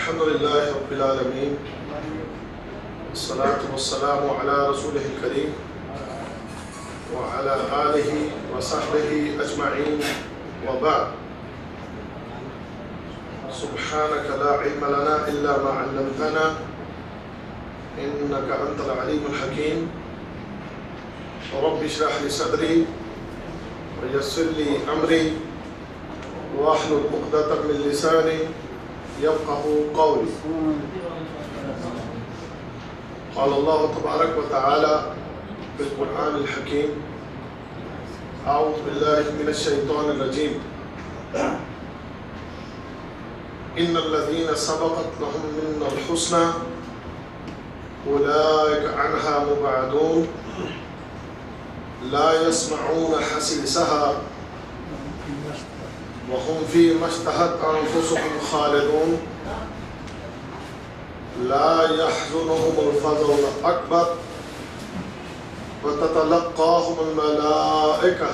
الحمد لله رب العالمين والصلاة والسلام على رسوله الكريم وعلى آله وصحبه أجمعين وبعد. سبحانك لا علم لنا إلا ما علمتنا إنك أنت العليم الحكيم. رب اشرح لي صدري ويسر لي أمري واحلل عقدة من لساني يفقه قولي. قال الله تبارك وتعالى في القرآن الحكيم: أعوذ بالله من الشيطان الرجيم. إن الذين سبقت لهم منا الحسنى أولئك عنها مبعدون لا يسمعون حسيسها وهم فيما اشتهت أنفسهم خالدون لا يحزنهم الفزع الأكبر وتتلقاهم الملائكة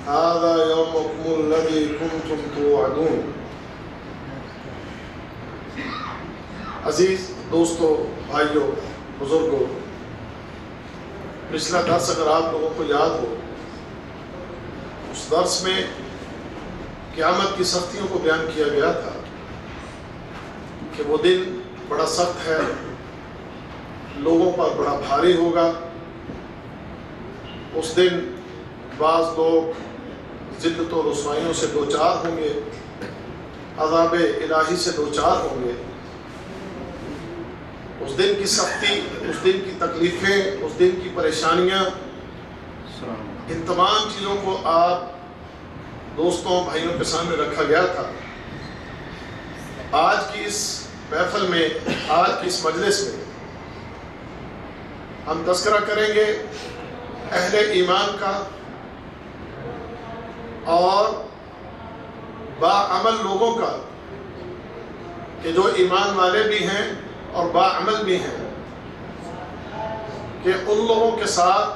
هذا يومكم الذي كنتم توعدون. عزیز دوستو، بھائیو، بزرگو، پچھلا درس اگر آپ لوگوں کو یاد ہو، اس درس میں قیامت کی سختیوں کو بیان کیا گیا تھا کہ وہ دن بڑا سخت ہے، لوگوں پر بڑا بھاری ہوگا. اس دن بعض لوگ ذلت و رسوائیوں سے دوچار ہوں گے، عذاب الہی سے دوچار ہوں گے. اس دن کی سختی، اس دن کی تکلیفیں، اس دن کی پریشانیاں، ان تمام چیزوں کو آپ دوستوں بھائیوں کے سامنے رکھا گیا تھا. آج کی اس محفل میں، آج کی اس مجلس میں ہم تذکرہ کریں گے اہل ایمان کا اور باعمل لوگوں کا، کہ جو ایمان والے بھی ہیں اور باعمل بھی ہیں، کہ ان لوگوں کے ساتھ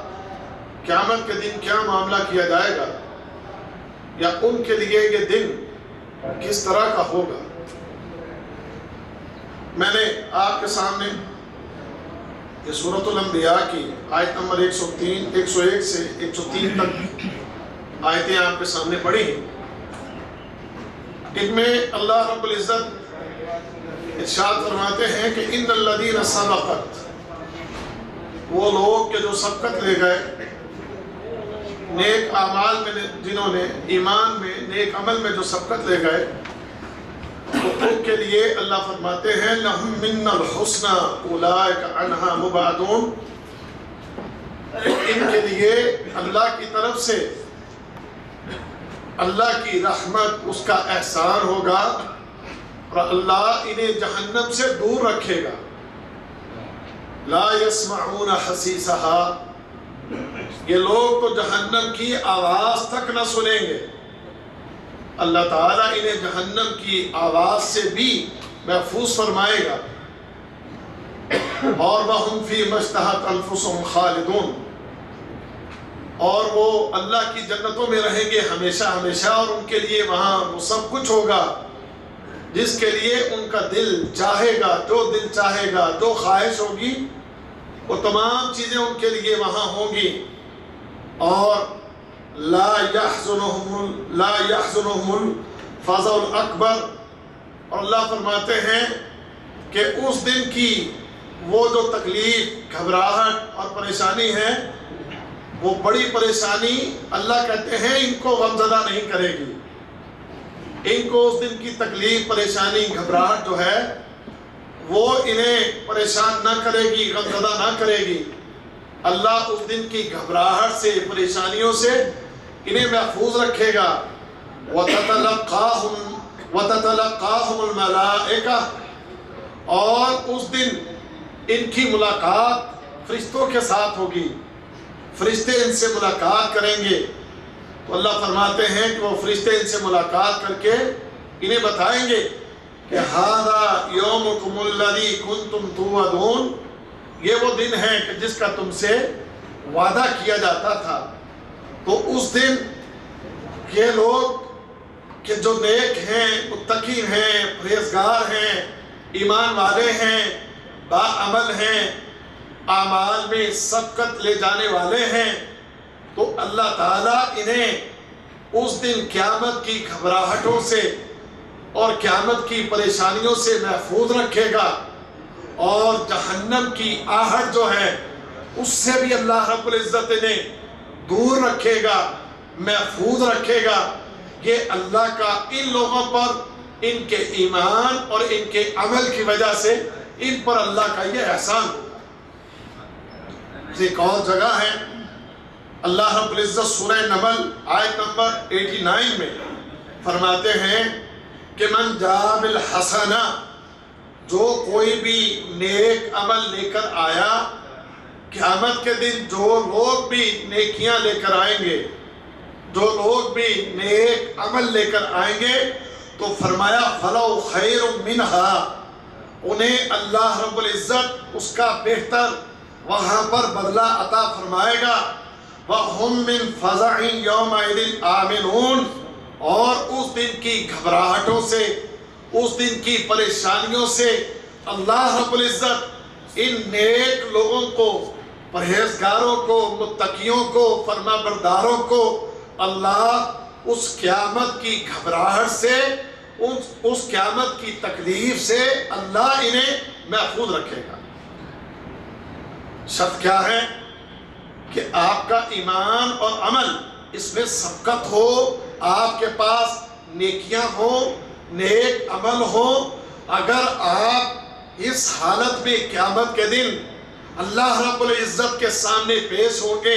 قیامت کے دن کیا معاملہ کیا جائے گا، یا ان کے لیے یہ دن کس طرح کا ہوگا. میں نے آپ کے سامنے یہ سورۃ الانبیاء کی آیت نمبر 101 سے 103 تک آیتیں آپ کے سامنے پڑھی ہیں. ان میں اللہ رب العزت ارشاد فرماتے ہیں کہ ان الذین سبقت، وہ لوگ کہ جو سبقت لے گئے نیک اعمال میں، جنہوں نے ایمان میں، نیک عمل میں جو سبقت لے گئے، تو ان کے لیے اللہ فرماتے ہیں لہم منا الحسنى اولئک عنہا مبعدون. ان کے لیے اللہ کی طرف سے اللہ کی رحمت، اس کا احسان ہوگا، اور اللہ انہیں جہنم سے دور رکھے گا. لا يسمعون حسیسها، یہ لوگ تو جہنم کی آواز تک نہ سنیں گے. اللہ تعالیٰ انہیں جہنم کی آواز سے بھی محفوظ فرمائے گا. اور وَهُمْ فِيمَا اشْتَهَتْ أَنفُسُهُمْ خَالِدُونَ، اور وہ اللہ کی جنتوں میں رہیں گے ہمیشہ ہمیشہ، اور ان کے لیے وہاں وہ سب کچھ ہوگا جس کے لیے ان کا دل چاہے گا. جو دل چاہے گا، جو خواہش ہوگی، وہ تمام چیزیں ان کے لیے وہاں ہوں گی. اور لا يحزنهم الفزع الاکبر، اور اللہ فرماتے ہیں کہ اس دن کی وہ جو تکلیف، گھبراہٹ اور پریشانی ہے، وہ بڑی پریشانی اللہ کہتے ہیں ان کو غمزدہ نہیں کرے گی. ان کو اس دن کی تکلیف، پریشانی، گھبراہٹ جو ہے وہ انہیں پریشان نہ کرے گی، غمزدہ نہ کرے گی. اللہ اس دن کی گھبراہٹ سے، پریشانیوں سے انہیں محفوظ رکھے گا. وَتَتَلَقَّاهُمُ الْمَلَائِكَةُ، اور اس دن ان کی ملاقات فرشتوں کے ساتھ ہوگی. فرشتے ان سے ملاقات کریں گے. تو اللہ فرماتے ہیں کہ وہ فرشتے ان سے ملاقات کر کے انہیں بتائیں گے کہ هَذَا يَوْمُكُمُ الَّذِي كُنْتُمْ تُوعَدُونَ، یہ وہ دن ہے کہ جس کا تم سے وعدہ کیا جاتا تھا. تو اس دن یہ لوگ کہ جو نیک ہیں، متقی ہیں، پرہیزگار ہیں، ایمان والے ہیں، باعمل ہیں، اعمال میں سبقت لے جانے والے ہیں، تو اللہ تعالیٰ انہیں اس دن قیامت کی گھبراہٹوں سے اور قیامت کی پریشانیوں سے محفوظ رکھے گا، اور جہنم کی آہٹ جو ہے اس سے بھی اللہ رب العزت انہیں دور رکھے گا، محفوظ رکھے گا۔ یہ اللہ کا ان لوگوں پر ان کے ایمان اور ان کے عمل کی وجہ سے ان پر اللہ کا یہ احسان۔ ایک اور جگہ ہے اللہ رب العزت سورہ نمل آیت نمبر 89 میں فرماتے ہیں کہ من جاء بالحسنہ، جو کوئی بھی نیک عمل لے کر آیا، قیامت کے دن جو لوگ بھی نیکیاں لے کر آئیں گے، جو لوگ بھی نیک عمل لے کر آئیں گے، تو فرمایا فَلَوْ خَيْرٌ مِّنْهَا، انہیں اللہ رب العزت اس کا بہتر وہاں پر بدلہ عطا فرمائے گا۔ وَهُمْ مِّن فَزَعٍ يَوْمَئِذٍ آمِنُونَ، اور اس دن کی گھبراہٹوں سے، اس دن کی پریشانیوں سے اللہ رب العزت ان نیک لوگوں کو، پرہیزگاروں کو، متقیوں کو، فرما برداروں کو اللہ اس قیامت کی گھبراہٹ سے، اس قیامت کی تکلیف سے اللہ انہیں محفوظ رکھے گا۔ شرط کیا ہے؟ کہ آپ کا ایمان اور عمل اس میں سبقت ہو، آپ کے پاس نیکیاں ہوں، نیک عمل ہو۔ اگر آپ اس حالت میں قیامت کے دن اللہ رب العزت کے سامنے پیش ہوں گے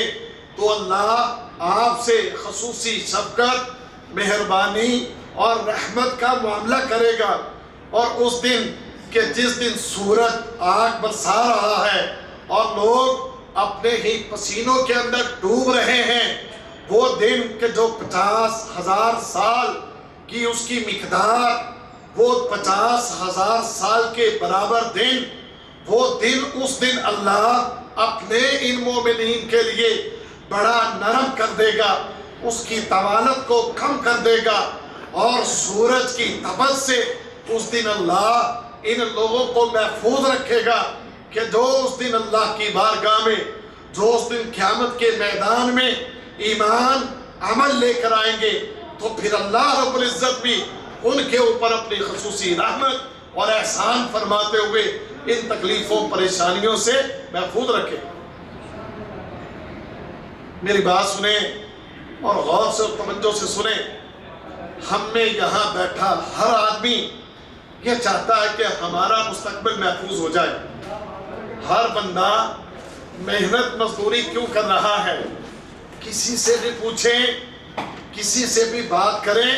تو اللہ آپ سے خصوصی شفقت، مہربانی اور رحمت کا معاملہ کرے گا۔ اور اس دن کہ جس دن سورج آگ برسا رہا ہے اور لوگ اپنے ہی پسینوں کے اندر ڈوب رہے ہیں، وہ دن کہ جو 50,000 سال کی اس کی مقدار، وہ 50,000 سال کے برابر دن، وہ دن اس دن اللہ اپنے ان مومنین کے لیے بڑا نرم کر دے گا، اس کی طوالت کو کم کر دے گا، اور سورج کی تپش سے اس دن اللہ ان لوگوں کو محفوظ رکھے گا کہ جو اس دن اللہ کی بارگاہ میں، جو اس دن قیامت کے میدان میں ایمان عمل لے کر آئیں گے، تو پھر اللہ رب العزت بھی ان کے اوپر اپنی خصوصی رحمت اور احسان فرماتے ہوئے ان تکلیفوں پریشانیوں سے محفوظ رکھے۔ میری بات سنیں اور غور سے اور توجہ سے سنیں۔ ہم میں یہاں بیٹھا ہر آدمی یہ چاہتا ہے کہ ہمارا مستقبل محفوظ ہو جائے۔ ہر بندہ محنت مزدوری کیوں کر رہا ہے؟ کسی سے بھی پوچھیں، کسی سے بھی بات کریں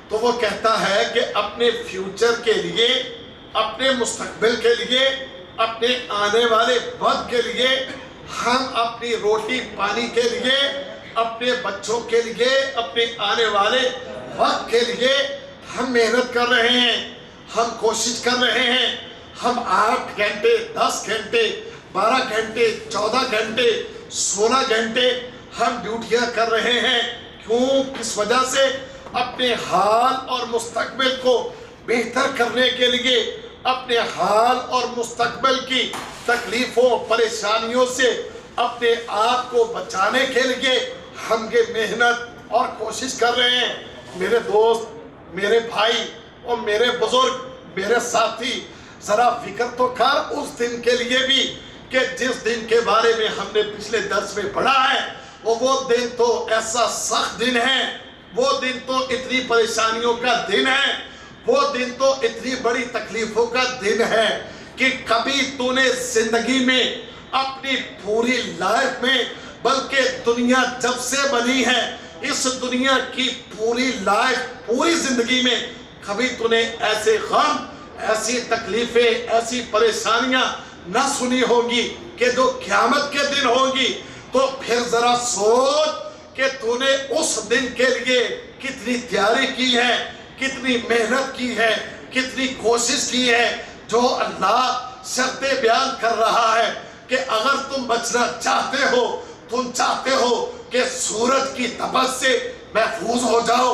تو وہ کہتا ہے کہ اپنے فیوچر کے لیے، اپنے مستقبل کے لیے، اپنے آنے والے وقت کے لیے، ہم اپنی روٹی پانی کے لیے، اپنے بچوں کے لیے، اپنے آنے والے وقت کے لیے ہم محنت کر رہے ہیں، ہم کوشش کر رہے ہیں۔ ہم 8 گھنٹے، 10 گھنٹے، 12 گھنٹے، 14 گھنٹے، 16 گھنٹے ہم ڈیوٹیاں کر رہے ہیں۔ کیوں؟ کس وجہ سے؟ اپنے حال اور مستقبل کو بہتر کرنے کے لیے، اپنے حال اور مستقبل کی تکلیفوں، پریشانیوں سے اپنے آپ کو بچانے کے لیے ہم یہ محنت اور کوشش کر رہے ہیں۔ میرے دوست، میرے بھائی اور میرے بزرگ، میرے ساتھی، ذرا فکر تو کر اس دن کے لیے بھی کہ جس دن کے بارے میں ہم نے پچھلے درس میں پڑھا ہے۔ وہ دن تو ایسا سخت دن ہے، وہ دن تو اتنی پریشانیوں کا دن ہے، وہ دن تو اتنی بڑی تکلیفوں کا دن ہے کہ کبھی تو نے زندگی میں اپنی پوری لائف میں، بلکہ دنیا جب سے بنی ہے اس دنیا کی پوری لائف، پوری زندگی میں کبھی تو نے ایسے غم، ایسی تکلیفیں، ایسی پریشانیاں نہ سنی ہوگی کہ جو قیامت کے دن ہوگی۔ تو پھر ذرا سوچ کہ تو نے اس دن کے لیے کتنی تیاری کی ہے، کتنی محنت کی ہے، کتنی کوشش کی ہے۔ جو اللہ شرطیں بیان کر رہا ہے کہ اگر تم بچنا چاہتے ہو، تم چاہتے ہو کہ سورج کی تپش سے محفوظ ہو جاؤ،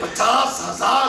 50,000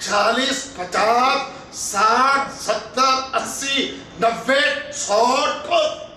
40, 50, 60, 70, 80, 90, 100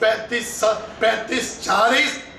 35, 40,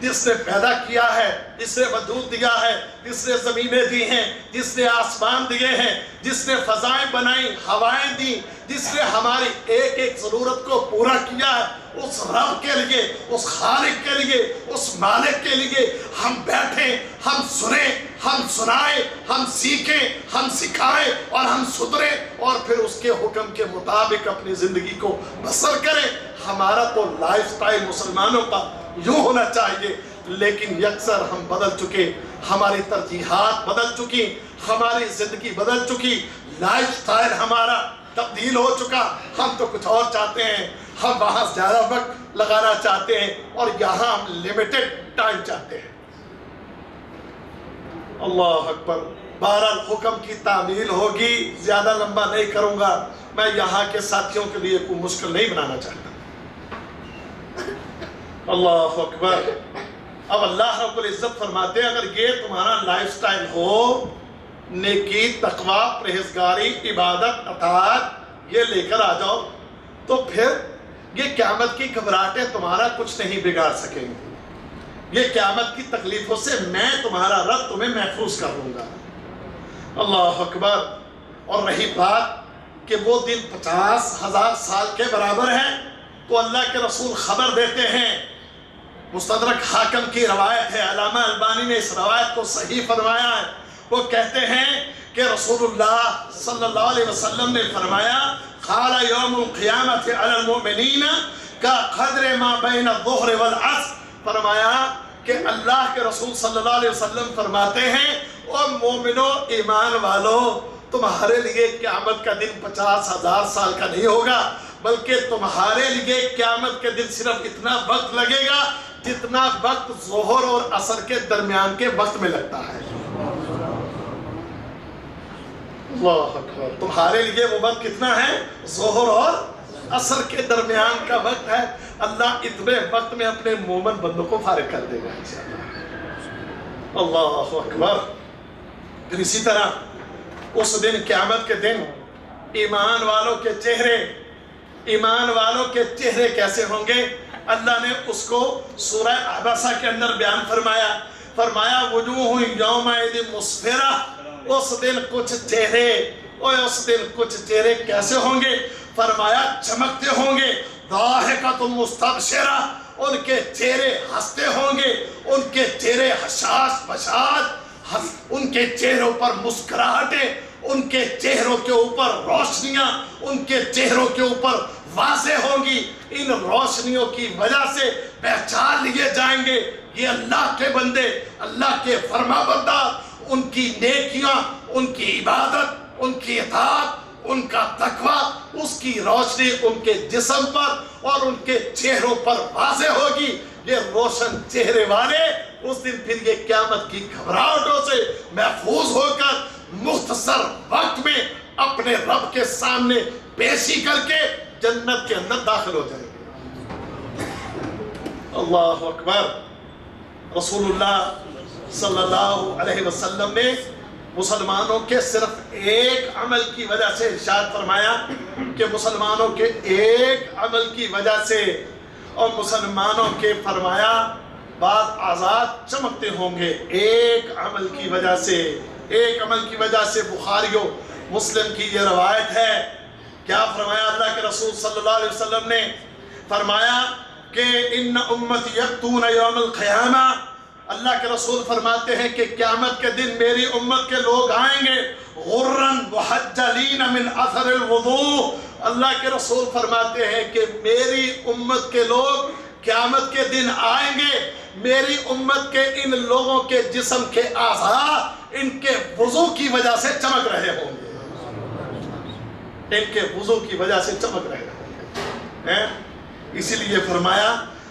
جس نے پیدا کیا ہے، جس نے وجود دیا ہے، جس نے زمینیں دی ہیں، جس نے آسمان دیے ہیں، جس نے فضائیں بنائیں، ہوائیں دی، جس نے ہماری ایک ایک ضرورت کو پورا کیا ہے، اس رب کے لیے، اس خالق کے لیے، اس مالک کے لیے ہم بیٹھیں، ہم سنیں، ہم سنائیں، ہم سیکھیں، ہم سکھائیں اور ہم سدھریں اور پھر اس کے حکم کے مطابق اپنی زندگی کو بسر کریں۔ ہمارا تو لائف سٹائل مسلمانوں کا یوں ہونا چاہیے، لیکن یکسر ہم بدل چکے، ہماری ترجیحات بدل چکی، ہماری زندگی بدل چکی، لائف سٹائل ہمارا تبدیل ہو چکا۔ ہم تو کچھ اور چاہتے ہیں، ہم وہاں زیادہ وقت لگانا چاہتے ہیں اور یہاں ہم لیمیٹڈ ٹائم چاہتے ہیں۔ اللہ اکبر۔ بہرحال حکم کی تعمیل ہوگی، زیادہ لمبا نہیں کروں گا، میں یہاں کے ساتھیوں کے لیے کوئی مشکل نہیں بنانا چاہتا۔ اللہ اکبر۔ اب اللہ رب العزت فرماتے ہیں اگر یہ تمہارا لائف سٹائل ہو، نیکی، تقوی، پرہیزگاری، عبادت، اطاعت، یہ لے کر آ جاؤ، تو پھر یہ قیامت کی گھبراہٹیں تمہارا کچھ نہیں بگاڑ سکیں گے۔ یہ قیامت کی تکلیفوں سے میں تمہارا رب تمہیں محفوظ کر لوں گا۔ اللہ اکبر۔ اور رہی بات کہ وہ دن 50,000 سال کے برابر ہے، تو اللہ کے رسول خبر دیتے ہیں، مستدرک حاکم کی روایت ہے، علامہ البانی نے اس روایت کو صحیح فرمایا ہے۔ وہ کہتے ہیں کہ رسول اللہ صلی اللہ علیہ وسلم نے فرمایا، قال یوم القیامت علی المؤمنین کا قدر ما بین الظہر والعصر، فرمایا کہ اللہ کے رسول صلی اللہ علیہ وسلم فرماتے ہیں، او مومنو، ایمان والو، تمہارے لیے قیامت کا دن 50,000 سال کا نہیں ہوگا، بلکہ تمہارے لیے قیامت کے دن صرف اتنا وقت لگے گا جتنا وقت ظہر اور عصر کے درمیان کے وقت میں لگتا ہے۔ اللہ اکبر۔ تمہارے لیے وہ وقت کتنا ہے؟ ظہر اور عصر کے درمیان کا وقت ہے۔ اللہ اتنے وقت میں اپنے مومن بندوں کو فارغ کر دے گا انشاءاللہ۔ اللہ اکبر۔ پھر اسی طرح اس دن، قیامت کے دن، ایمان والوں کے چہرے کیسے ہوں گے؟ اللہ نے اس کو سورہ عبسہ کے اندر بیان فرمایا وجوہ یومئذ مسفرہ۔ اس دن کچھ چہرے کیسے ہوں گے؟ فرمایا چمکتے ہوں گے، ضاحکۃ مستبشرہ، ان کے چہرے ہنستے ہوں گے، ان کے چہرے حشاش بشاش، ان کے چہروں پر مسکراہٹیں، ان کے چہروں کے اوپر روشنیاں، ان کے چہروں کے اوپر واضح ہوں گی۔ ان روشنیوں کی وجہ سے پہچان لیے جائیں گے یہ اللہ کے بندے، اللہ کے فرما بردار، ان کی نیکیاں، ان کی عبادت، ان کی اطاعت، ان کا تقوی، اس کی روشنی ان کے جسم پر اور ان کے چہروں پر واضح ہوگی۔ یہ روشن چہرے والے اس دن پھر یہ قیامت کی گھبراہٹوں سے محفوظ ہو کر مختصر وقت میں اپنے رب کے سامنے پیشی کر کے جنت کے اندر داخل ہو جائیں گے۔ اللہ اکبر۔ رسول اللہ صلی اللہ علیہ وسلم نے مسلمانوں کے صرف ایک عمل کی وجہ سے ارشاد فرمایا کہ مسلمانوں کے ایک عمل کی وجہ سے، اور مسلمانوں کے فرمایا بعض آزاد چمکتے ہوں گے ایک عمل کی وجہ سے۔ بخاری و مسلم کی یہ روایت ہے۔ کیا فرمایا اللہ کے رسول صلی اللہ علیہ وسلم نے؟ فرمایا کہ ان امتی یأتون یوم القیامہ، اللہ کے رسول فرماتے ہیں کہ قیامت کے دن میری امت کے لوگ آئیں گے غرن محجلین من اثر الوضوء۔ اللہ کے رسول فرماتے ہیں کہ میری امت کے لوگ قیامت کے دن آئیں گے، میری امت کے ان لوگوں کے جسم کے اعضاء ان کے وضو کی وجہ سے چمک رہے ہوں گے، ان کے وضو کی وجہ سے چمک رہے ہوں گے۔ اسی لیے فرمایا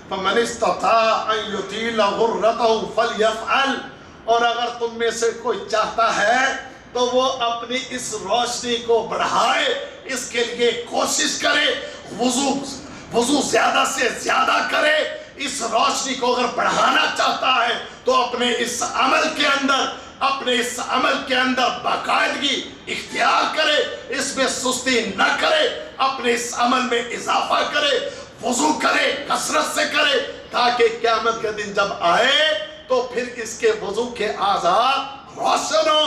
فَمَنِ اسْتَطَاعَ أَن يُطِيلَ غُرَّتَهُ فَلْيَفْعَلْ، اور اگر تم میں سے کوئی چاہتا ہے تو وہ اپنی اس روشنی کو بڑھائے، اس کے لیے کوشش کرے، وضو زیادہ سے زیادہ کرے۔ اس روشنی کو اگر بڑھانا چاہتا ہے تو اپنے اس عمل کے اندر باقاعدگی اختیار کرے، اس میں سستی نہ کرے، اپنے اس عمل میں اضافہ کرے، وضو کرے، کثرت سے کرے، تاکہ قیامت کے دن جب آئے تو پھر اس کے وضو کے اعضاء روشن ہو،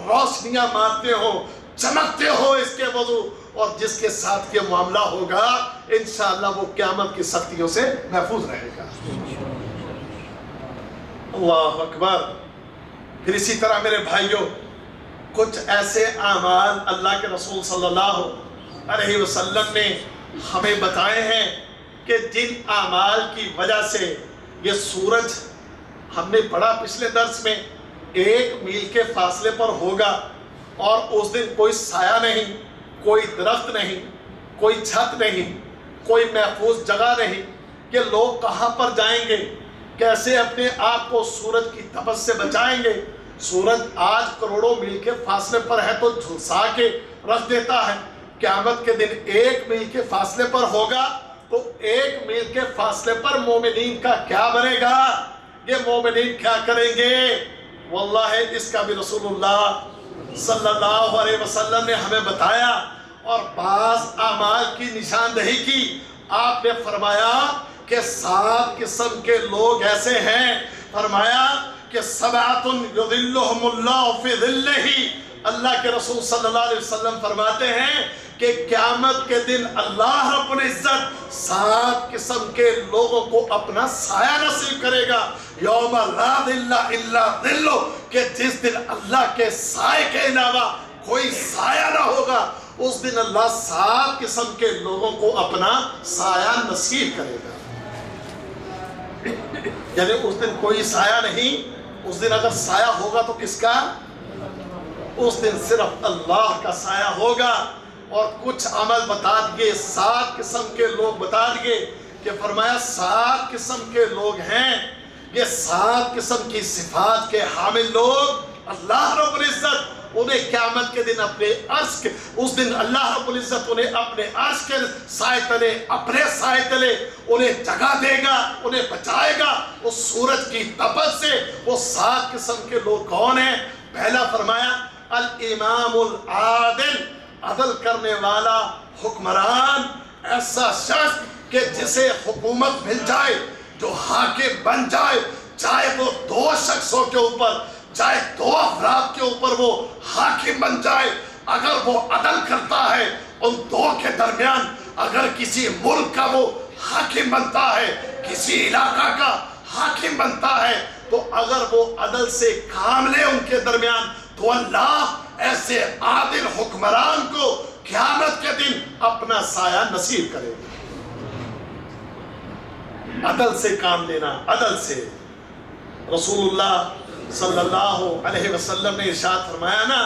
روشنیاں مارتے ہو، چمکتے ہو اس کے وضو، اور جس کے ساتھ یہ معاملہ ہوگا انشاءاللہ وہ قیامت کی سختیوں سے محفوظ رہے گا۔ اللہ اکبر۔ پھر اسی طرح میرے بھائیوں، کچھ ایسے اعمال اللہ کے رسول صلی اللہ علیہ وسلم نے ہمیں بتائے ہیں کہ جن اعمال کی وجہ سے یہ سورج، ہم نے پڑھا پچھلے درس میں، 1 میل کے فاصلے پر ہوگا، اور اس دن کوئی سایہ نہیں، کوئی درخت نہیں، کوئی چھت نہیں، کوئی محفوظ جگہ نہیں کہ لوگ کہاں پر جائیں گے، کیسے اپنے آپ کو سورج کی تپش سے بچائیں گے۔ سورج آج کروڑوں میل کے فاصلے پر ہے تو جھلسا کے رکھ دیتا ہے، قیامت کے دن 1 میل کے فاصلے پر ہوگا تو 1 میل کے فاصلے پر مومنین کا کیا بنے گا؟ یہ مومنین کیا کریں گے؟ واللہ اس کا بھی رسول اللہ صلی اللہ علیہ وسلم نے ہمیں بتایا، اور بعض اعمال کی نشاندہی کی۔ آپ نے فرمایا کہ 7 قسم کے لوگ ایسے ہیں، فرمایا کہ 7 یظلہم اللہ فی ظلہ۔ اللہ کے رسول صلی اللہ علیہ وسلم فرماتے ہیں کہ قیامت کے دن اللہ رب العزت 7 قسم کے لوگوں کو اپنا سایہ نصیب کرے گا۔ یوم لا ظل الا ظلہ، کہ جس دن اللہ کے سائے کے علاوہ کوئی سایہ نہ ہوگا، اس دن اللہ 7 قسم کے لوگوں کو اپنا سایہ نصیب کرے گا۔ یعنی اس دن کوئی سایہ نہیں، اس دن اگر سایہ ہوگا تو کس کا؟ اس دن صرف اللہ کا سایہ ہوگا۔ اور کچھ عمل بتا دیے، 7 قسم کے لوگ بتا دیے کہ فرمایا 7 قسم کے لوگ ہیں، یہ 7 قسم کی صفات کے حامل لوگ اللہ رب العزت انہیں قیامت کے دن اپنے عرش کے، اس دن اللہ رب العزت انہیں اپنے عرش کے سائے تلے، اپنے سائے تلے انہیں جگہ دے گا، انہیں بچائے گا اس سورج کی تپش سے۔ وہ 7 قسم کے لوگ کون ہیں؟ پہلا فرمایا الامام العادل، عدل کرنے والا حکمران، ایسا شخص کہ جسے حکومت مل جائے، جو حاکم بن جائے، چاہے وہ 2 شخصوں کے اوپر، چاہے 2 افراد کے اوپر وہ حاکم بن جائے، اگر وہ عدل کرتا ہے ان 2 کے درمیان، اگر کسی ملک کا وہ حاکم بنتا ہے، کسی علاقہ کا حاکم بنتا ہے، تو اگر وہ عدل سے کام لے ان کے درمیان، تو اللہ ایسے عادل حکمران کو قیامت کے دن اپنا سایہ نصیب کرے گا۔ عدل سے کام لینا، عدل سے۔ رسول اللہ صلی اللہ علیہ وسلم نے ارشاد فرمایا نا،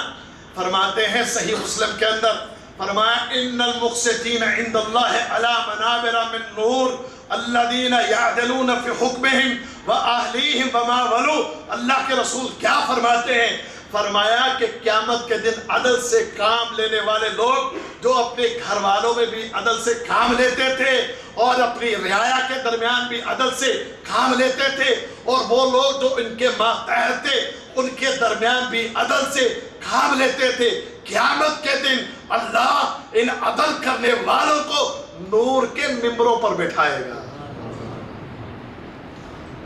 فرماتے ہیں صحیح مسلم کے اندر، فرمایا ان المقسطین عند اللہ علی منابر من نور الذین یعدلون فی حکمہم واہلیہم وما ولوا۔ اللہ کے رسول کیا فرماتے ہیں؟ فرمایا کہ قیامت کے دن عدل سے کام لینے والے لوگ، جو اپنے گھر والوں میں بھی عدل سے کام لیتے تھے اور اپنی رعایا کے درمیان بھی عدل سے کام لیتے تھے، اور وہ لوگ جو ان کے ماتحت تھے ان کے درمیان بھی عدل سے کام لیتے تھے، قیامت کے دن اللہ ان عدل کرنے والوں کو نور کے ممبروں پر بٹھائے گا۔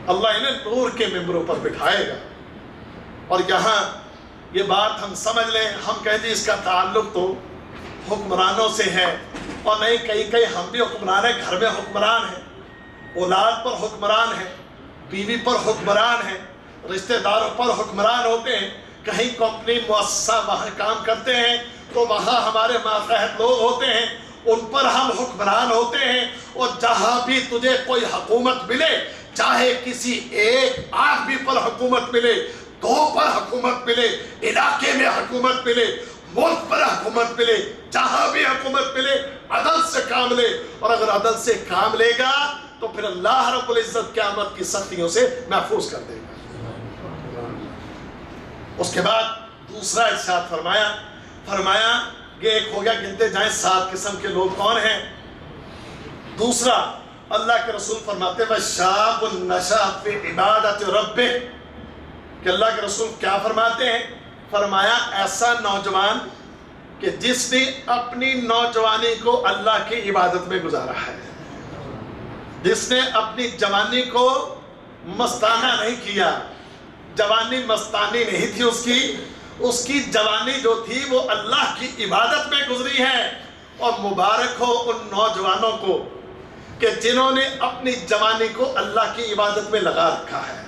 اللہ انہیں نور کے ممبروں پر بٹھائے گا۔ اور یہاں یہ بات ہم سمجھ لیں، ہم کہتے ہیں اس کا تعلق تو حکمرانوں سے ہے، اور نہیں کہیں ہم بھی حکمران ہیں، گھر میں حکمران ہیں، اولاد پر حکمران ہیں، بیوی پر حکمران ہیں، رشتہ داروں پر حکمران ہوتے ہیں، کہیں کمپنی مؤسسہ وہاں کام کرتے ہیں تو وہاں ہمارے ماتحت لوگ ہوتے ہیں، ان پر ہم حکمران ہوتے ہیں۔ اور جہاں بھی تجھے کوئی حکومت ملے، چاہے کسی ایک آدمی پر حکومت ملے، 2 پر حکومت ملے، علاقے میں حکومت ملے، ملک پر حکومت ملے، جہاں بھی حکومت ملے، عدل سے کام لے، اور اگر عدل سے کام لے گا تو پھر اللہ رب العزت قیامت کی سختیوں سے محفوظ کر دے گا۔ اس کے بعد دوسرا ارشاد فرمایا یہ ایک ہو گیا، گنتے جائیں 7 قسم کے لوگ کون ہیں۔ دوسرا اللہ کے رسول فرماتے ہیں وَشَابٌ نَشَأَ فِي عِبَادَةِ رَبِّهِ، کہ اللہ کے رسول کیا فرماتے ہیں؟ فرمایا ایسا نوجوان کہ جس نے اپنی نوجوانی کو اللہ کی عبادت میں گزارا ہے۔ جس نے اپنی جوانی کو مستانہ نہیں کیا. جوانی مستانی نہیں تھی اس کی جوانی جو تھی وہ اللہ کی عبادت میں گزری ہے. اور مبارک ہو ان نوجوانوں کو کہ جنہوں نے اپنی جوانی کو اللہ کی عبادت میں لگا رکھا ہے.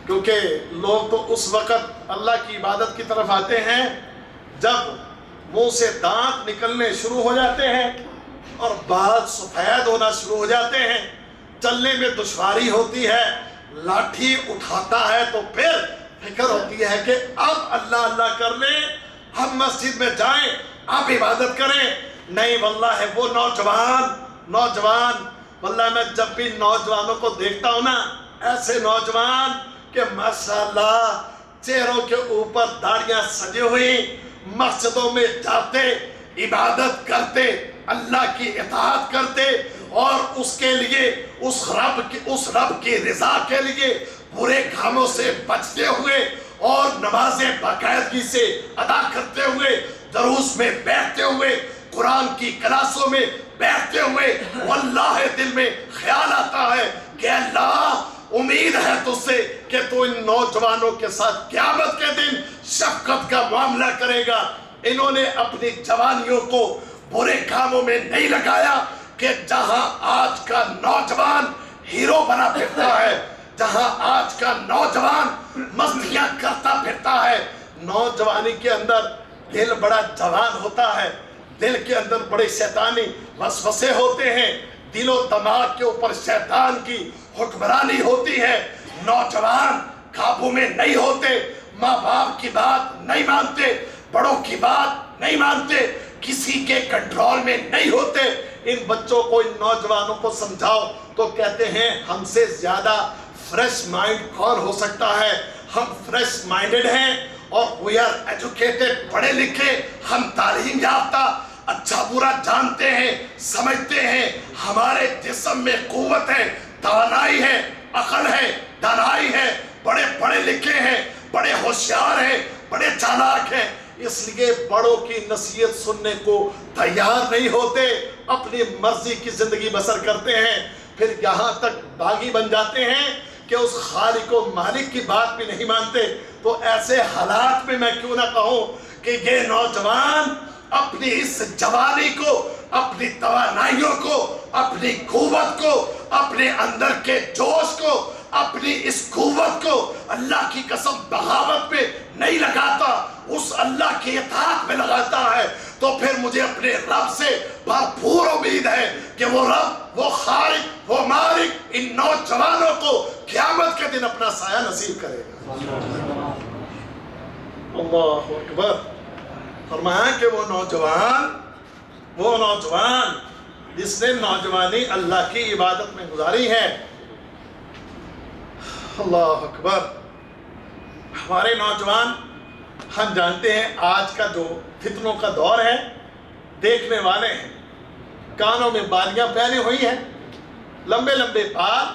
کیونکہ لوگ تو اس وقت اللہ کی عبادت کی طرف آتے ہیں جب منہ سے دانت نکلنے شروع ہو جاتے ہیں اور بال سفید ہونا شروع ہو جاتے ہیں, چلنے میں دشواری ہوتی ہے, لاٹھی اٹھاتا ہے تو پھر فکر ہوتی ہے کہ اب اللہ اللہ کر لیں, ہم مسجد میں جائیں, آپ عبادت کریں. نہیں واللہ وہ نوجوان واللہ میں جب بھی نوجوانوں کو دیکھتا ہوں نا, ایسے نوجوان کہ ماشاءاللہ چہروں کے اوپر داڑیاں سجے ہوئی, مسجدوں میں جاتے, عبادت کرتے, اللہ کی اطاعت کرتے اور اس کے لیے اس رب کی رضا کے لیے برے کاموں سے بچتے ہوئے اور نمازیں باقاعدگی سے ادا کرتے ہوئے, دروس میں بیٹھتے ہوئے, قرآن کی کلاسوں میں بیٹھتے ہوئے, واللہ دل میں خیال آتا ہے کہ اللہ امید ہے تجھ سے کہ تو ان نوجوانوں کے ساتھ قیامت کے دن شفقت کا معاملہ کرے گا. انہوں نے اپنی جوانیوں کو برے کاموں میں نہیں لگایا کہ جہاں آج کا نوجوان ہیرو بنا پھرتا ہے, جہاں آج کا نوجوان مستیاں کرتا پھرتا ہے. نوجوانی کے اندر دل بڑا جوان ہوتا ہے, دل کے اندر بڑے شیطانی وسوسے ہوتے ہیں, دل و دماغ کے اوپر شیطان کی حکمرانی ہوتی ہے. نوجوان قابو میں نہیں ہوتے, ماں باپ کی بات نہیں مانتے, بڑوں کی بات نہیں مانتے, کسی کے کنٹرول میں نہیں ہوتے. ان بچوں کو, ان نوجوانوں کو سمجھاؤ تو کہتے ہیں ہم سے زیادہ فریش مائنڈ کون ہو سکتا ہے, ہم فریش مائنڈڈ ہیں اور we are educated, پڑھے لکھے, ہم تعلیم یافتہ, اچھا برا جانتے ہیں, سمجھتے ہیں, ہمارے جسم میں قوت ہے, توانائی ہے, عقل ہے, دانائی ہے, بڑے پڑھے لکھے ہیں, بڑے ہوشیار ہیں, بڑے چالاک ہیں. اس لیے بڑوں کی نصیحت سننے کو تیار نہیں ہوتے, اپنی مرضی کی زندگی بسر کرتے ہیں, پھر یہاں تک باغی بن جاتے ہیں کہ اس خالق و مالک کی بات بھی نہیں مانتے. تو ایسے حالات میں میں کیوں نہ کہوں کہ یہ نوجوان اپنی اس جوانی کو, اپنی توانائیوں کو, اپنی قوت کو, اپنے اندر کے جوش کو, اپنی اس قوت کو اللہ کی قسم بغاوت پہ نہیں لگاتا, اس اللہ کی اطاعت میں لگاتا ہے. تو پھر مجھے اپنے رب سے بھرپور امید ہے کہ وہ رب, وہ خالق, وہ مالک ان نوجوانوں کو قیامت کے دن اپنا سایہ نصیب کرے گا. اللہ اکبر. فرمایا کہ وہ نوجوان جس نے نوجوانی اللہ کی عبادت میں گزاری ہے. اللہ اکبر. ہمارے نوجوان, ہم جانتے ہیں آج کا جو فتنوں کا دور ہے, دیکھنے والے ہیں, کانوں میں بالیاں پہنی ہوئی ہیں, لمبے لمبے بال,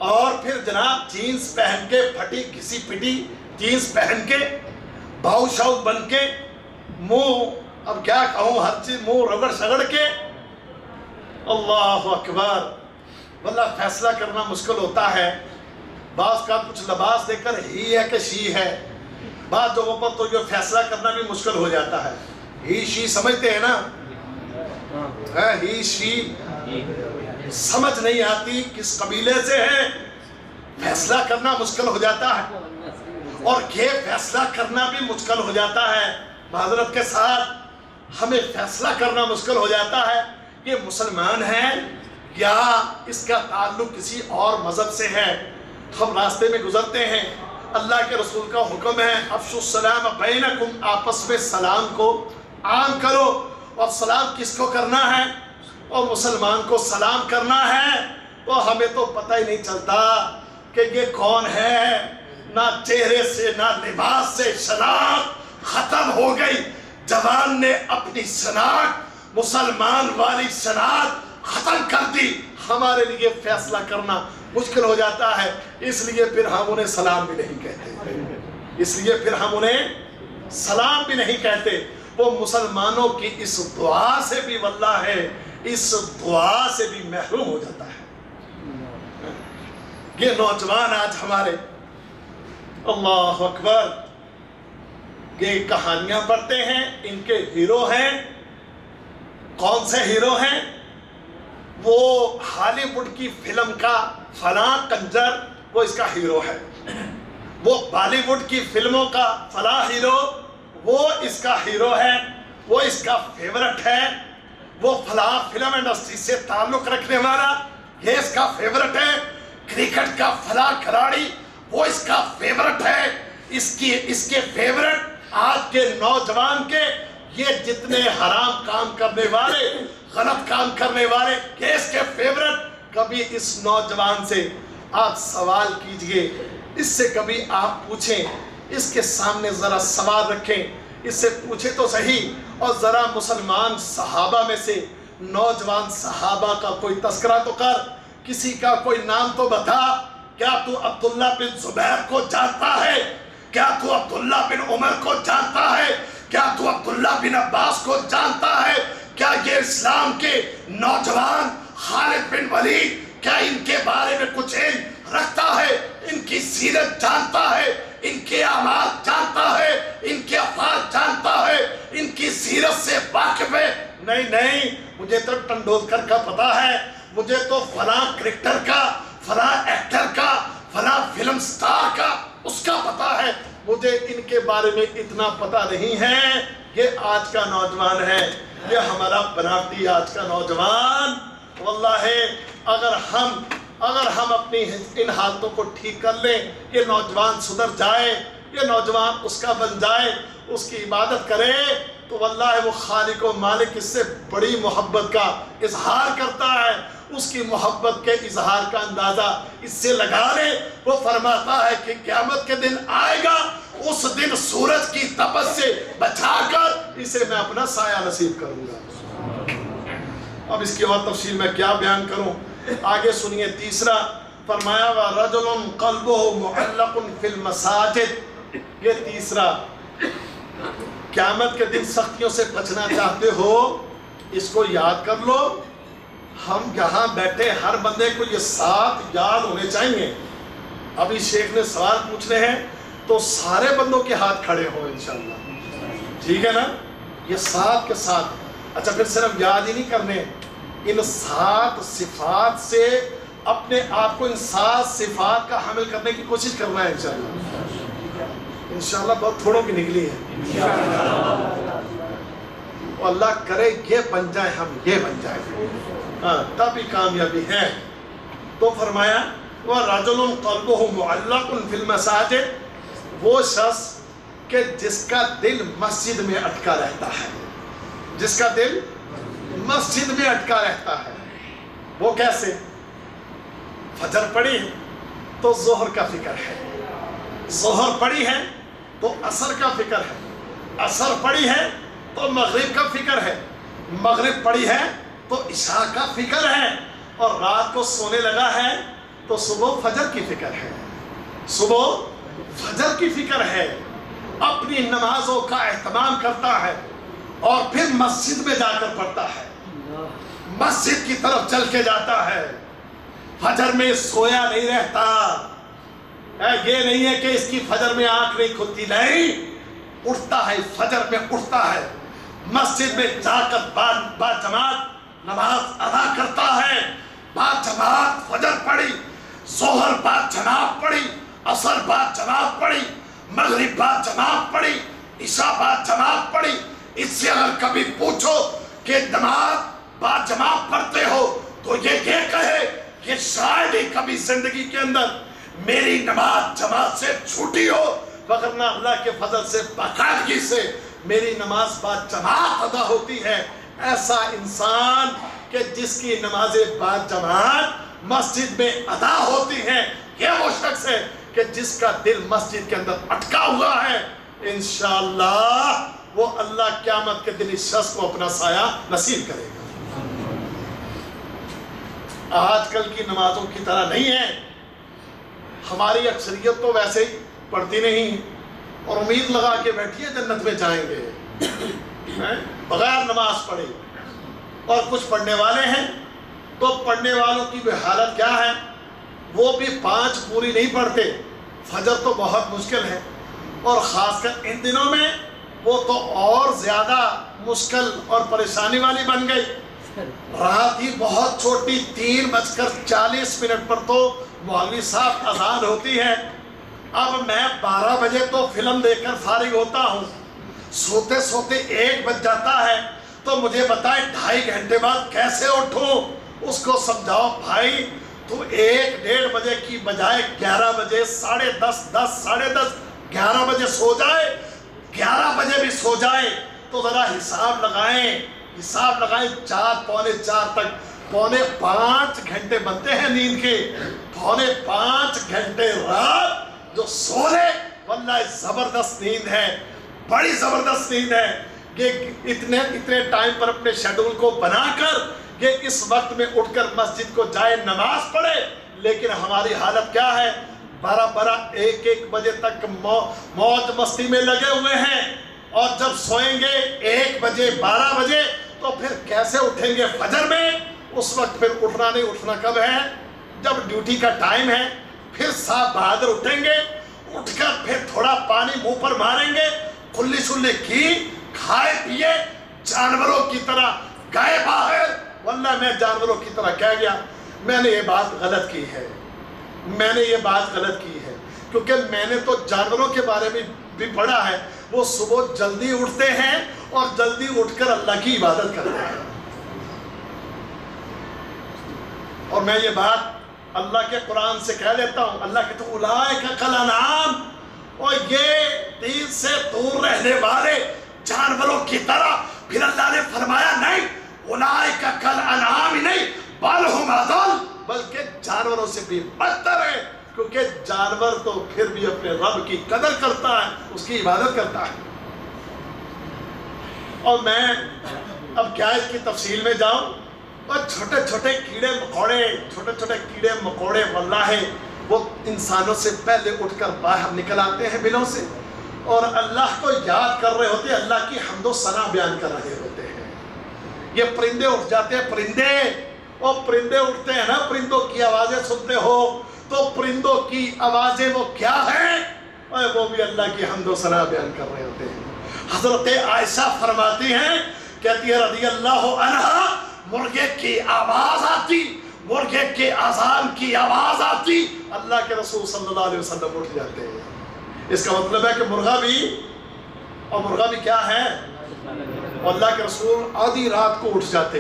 اور پھر جناب جینز پہن کے, پھٹی کسی پٹی جینز پہن کے, باؤ شاؤ بن کے, منہ اب کیا کہوں, ہر چیز منہ رگڑ سگڑ کے. اللہ اکبر. واللہ فیصلہ کرنا مشکل ہوتا ہے. بعض کا کچھ لباس دیکھ کر ہی ہے کہ شی ہے, بعض جگہوں پر تو یہ فیصلہ کرنا بھی مشکل ہو جاتا ہے. ہی شی سمجھتے ہیں نا, ہی شی سمجھ نہیں آتی کس قبیلے سے ہے, فیصلہ کرنا مشکل ہو جاتا ہے. اور یہ فیصلہ کرنا بھی مشکل ہو جاتا ہے, معذرت کے ساتھ ہمیں فیصلہ کرنا مشکل ہو جاتا ہے یہ مسلمان ہے یا اس کا تعلق کسی اور مذہب سے ہے. ہم راستے میں گزرتے ہیں, اللہ کے رسول کا حکم ہے افشوا السلام بینکم, آپس میں سلام کو عام کرو. اور سلام کس کو کرنا ہے, اور مسلمان کو سلام کرنا ہے. تو ہمیں تو پتہ ہی نہیں چلتا کہ یہ کون ہے, نہ چہرے سے نہ لباس سے شناخت ختم ہو گئی. جوان نے اپنی شناخت, مسلمان والی شناخت ختم کر دی. ہمارے لیے فیصلہ کرنا مشکل ہو جاتا ہے, اس لیے پھر ہم انہیں سلام بھی نہیں کہتے. وہ مسلمانوں کی اس دعا سے بھی واللہ ہے, اس دعا سے بھی محروم ہو جاتا ہے. یہ نوجوان آج ہمارے، اللہ اکبر، یہ کہانیاں پڑھتے ہیں، ان کے ہیرو ہیں، کون سے ہیرو ہیں؟ وہ ہالی ووڈ کی فلم کا فلاں کنجر وہ اس کا ہیرو ہے، وہ بالی ووڈ کی فلموں کا فلاں ہیرو وہ اس کا ہیرو ہے، وہ اس کا فیورٹ ہے، وہ فلاں فلم انڈسٹری سے تعلق رکھنے والا یہ اس کا فیورٹ ہے، کرکٹ کا فلاں کھلاڑی وہ اس کا فیورٹ ہے، اس کے فیورٹ آج کے نوجوان کے یہ جتنے حرام کام کرنے والے، غلط کام کرنے والے، یہ اس کے فیورٹ۔ کبھی اس نوجوان سے آپ سوال کیجئے، اس سے کبھی آپ پوچھیں، اس کے سامنے ذرا سوال رکھیں، اس سے پوچھیں تو صحیح، اور ذرا مسلمان صحابہ میں سے نوجوان صحابہ کا کوئی تذکرہ تو کر، کسی کا کوئی نام تو بتا۔ کیا تو عبداللہ بن زبیر کو جانتا ہے؟ کیا تو عبداللہ بن عمر کو جانتا ہے؟ کیا تو عبداللہ بن عباس کو جانتا ہے؟ کیا یہ اسلام کے نوجوان خالد بن ولید کیا ان کے بارے میں کچھ علم رکھتا ہے؟ ان کی سیرت جانتا ہے؟ ان کے اعمال جانتا ہے؟ ان کے افعال جانتا ہے؟ ان کی سیرت سے واقف ہے؟ نہیں، مجھے تو ٹنڈولکر کا پتا ہے، مجھے تو فلاں کرکٹر کا، فلاں ایکٹر کا، فلاں فلم سٹار کا اس کا پتا ہے، مجھے ان کے بارے میں اتنا پتا نہیں ہے۔ یہ آج کا نوجوان ہے، یہ ہمارا بناوٹی آج کا نوجوان۔ واللہ اگر ہم اپنی ان حالتوں کو ٹھیک کر لیں، یہ نوجوان سدھر جائے، یہ نوجوان اس کا بن جائے، اس کی عبادت کرے، تو واللہ وہ خالق و مالک اس سے بڑی محبت کا اظہار کرتا ہے۔ اس کی محبت کے اظہار کا اندازہ اس سے لگا لے، وہ فرماتا ہے کہ قیامت کے دن آئے گا، اس دن سورج کی تپش سے بچا کر اسے میں اپنا سایہ نصیب کروں گا۔ اب اس کی اور تفصیل میں کیا بیان کروں، آگے سنیے۔ تیسرا فرمایا وَرَجُلٌ قَلْبُهُ مُعَلَّقٌ فِي الْمَسَاجِدِ، یہ تیسرا، قیامت کے دن سختیوں سے بچنا چاہتے ہو، اس کو یاد کر لو۔ ہم یہاں بیٹھے ہر بندے کو یہ 7 یاد ہونے چاہیے۔ ابھی شیخ نے سوال پوچھنے ہیں تو سارے بندوں کے ہاتھ کھڑے ہو انشاءاللہ، ٹھیک ہے نا؟ یہ 7 کے 7، اچھا پھر صرف یاد ہی نہیں کرنے، ان 7 صفات سے اپنے آپ کو ان 7 صفات کا حامل کرنے کی کوشش کرنا ہے انشاءاللہ بہت تھوڑوں کی نکلی ہے، اللہ کرے یہ بن جائے، ہم یہ بن جائے، تب ہی کامیابی ہے۔ تو فرمایا وَرَجُلٌ قَلْبُهُ مُعَلَّقٌ فِي الْمَسَاجِدِ، وہ شخص کہ جس کا دل مسجد میں اٹکا رہتا ہے، جس کا دل مسجد میں اٹکا رہتا ہے، وہ کیسے؟ فجر پڑھی ہے تو ظہر کا فکر ہے، ظہر پڑھی ہے تو عصر کا فکر ہے، عصر پڑھی ہے تو مغرب کا فکر ہے، مغرب پڑھی ہے تو عشاء کا فکر ہے، اور رات کو سونے لگا ہے تو صبح فجر کی فکر ہے، صبح فجر کی فکر ہے، اپنی نمازوں کا اہتمام کرتا ہے، اور پھر مسجد میں جا کر پڑھتا ہے، مسجد کی طرف چل کے جاتا ہے، فجر میں سویا نہیں رہتا، یہ نہیں ہے کہ اس کی فجر میں آنکھ نہیں کھلتی، نہیں، اٹھتا ہے، فجر میں اٹھتا ہے، مسجد میں جا کر با جماعت نماز ادا کرتا ہے، با جماعت فجر پڑھی، ظہر با جماعت پڑھی، عصر با جماعت پڑھی، مغرب با جماعت پڑھی، عشاء با جماعت پڑھی۔ اس سے اگر کبھی پوچھو کہ نماز با جماعت پڑھتے ہو تو یہ کہے کہ شاید ہی کبھی زندگی کے اندر میری نماز جماعت سے چھوٹی ہو، وگرنہ اللہ کے فضل سے باقاعدگی سے میری نماز با جماعت ادا ہوتی ہے۔ ایسا انسان کہ جس کی نمازیں با جماعت مسجد میں ادا ہوتی ہیں، یہ وہ شخص ہے کہ جس کا دل مسجد کے اندر اٹکا ہوا ہے، انشاءاللہ وہ اللہ قیامت کے دن اس شخص کو اپنا سایہ نصیب کرے گا۔ آج کل کی نمازوں کی طرح نہیں ہے، ہماری اکثریت تو ویسے ہی پڑھتی نہیں اور امید لگا کے بیٹھی ہے جنت میں جائیں گے، بغیر نماز پڑھے، اور کچھ پڑھنے والے ہیں تو پڑھنے والوں کی بھی حالت کیا ہے، وہ بھی 5 پوری نہیں پڑھتے. فجر تو بہت مشکل ہے، اور خاص کر ان دنوں میں وہ تو اور زیادہ مشکل اور پریشانی والی بن گئی. رات ہی بہت چھوٹی 3:40 پر تو مولوی صاحب اذان ہوتی ہے. اب میں 12 بجے تو فلم دیکھ کر فارغ ہوتا ہوں، سوتے سوتے 1 بج جاتا ہے. تو مجھے بتائے 2.5 گھنٹے بعد کیسے اٹھوں؟ اس کو سمجھاؤ بھائی تو 1-1:30 بجے کی بجائے 11 بجے، 10:30، 10:30، 11 بجے سو جائے. 11 بجے بھی سو جائے تو ذرا حساب لگائیں 4 پونے 4 تک 4.5 گھنٹے بنتے ہیں نیند کے. 4.5 گھنٹے رات جو سو لے، واللہ زبردست نیند ہے، بڑی زبردست نیند ہے. یہ اتنے ٹائم پر اپنے شیڈول کو بنا کر یہ اس وقت میں اٹھ کر مسجد کو جائے، نماز پڑھے. لیکن ہماری حالت کیا ہے؟ 12-1 بجے تک موج مستی میں لگے ہوئے ہیں، اور جب سوئیں گے 1 بجے 12 بجے تو پھر کیسے اٹھیں گے فجر میں؟ اس وقت پھر اٹھنا نہیں. اٹھنا کب ہے؟ جب ڈیوٹی کا ٹائم ہے. پھر صاحب بہادر اٹھیں گے، اٹھ کر پھر تھوڑا پانی منہ پر ماریں گے، کھلی شلی کی کھائے پیے جانوروں کی طرح گئے باہر. واللہ میں جانوروں کی طرح کہہ گیا میں نے یہ بات غلط کی ہے، کیونکہ میں نے تو جانوروں کے بارے میں بھی پڑھا ہے. وہ صبح جلدی اٹھتے ہیں اور جلدی اٹھ کر اللہ کی عبادت کرتے ہیں. اور میں یہ بات اللہ کے قرآن سے کہہ لیتا ہوں. اللہ کے تو اولئک کالانعام، اور یہ دین سے دور رہنے والے جانوروں کی طرح. پھر اللہ نے فرمایا نہیں اولئک کالانعام نہیں بل ھم اضل، بلکہ جانوروں سے بھی بدتر ہے. کیونکہ جانور تو پھر بھی اپنے رب کی قدر کرتا ہے، اس کی عبادت کرتا ہے. اور میں اب کیا اس کی تفصیل میں جاؤں؟ اور چھوٹے چھوٹے کیڑے مکوڑے واللہ وہ انسانوں سے پہلے اٹھ کر باہر نکل آتے ہیں بلوں سے، اور اللہ کو یاد کر رہے ہوتے ہیں، اللہ کی حمد و ثنا بیان کر رہے ہوتے ہیں. یہ پرندے اٹھ جاتے ہیں، پرندے اٹھتے ہیں نا، پرندوں کی آوازیں سنتے ہو تو پرندوں کی آوازیں وہ کیا ہیں؟ اور وہ بھی اللہ کی حمد و ثنا بیان کر رہے ہوتے ہیں. حضرت عائشہ فرماتی ہیں، کہتی ہے رضی اللہ عنہا، مرغے کی آواز آتی، مرغے کے اذان کی آواز آتی، اللہ کے رسول صلی اللہ علیہ وسلم اٹھ جاتے ہیں. اس کا مطلب ہے کہ مرغا بھی کیا ہے؟ اللہ کے رسول آدھی رات کو اٹھ جاتے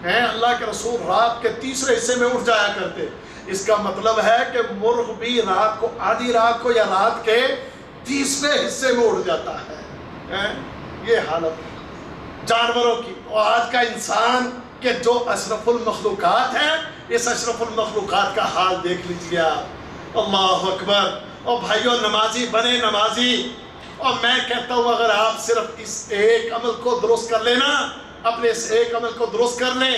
ہیں. اللہ کے رسول رات کے تیسرے حصے میں اٹھ جایا کرتے. اس کا مطلب ہے کہ مرغ بھی رات کو، آدھی رات کو یا رات کے تیسرے حصے میں اٹھ جاتا ہے. یہ حالت جانوروں کی. اور آج کا انسان کہ جو اشرف المخلوقات ہے، اس اشرف المخلوقات کا حال دیکھ لیجیے آپ. اللہ اکبر. اور بھائیوں نمازی بنے نمازی. اور میں کہتا ہوں اگر آپ صرف اس ایک عمل کو درست کر لینا، اپنے اس ایک عمل کو درست کر لیں،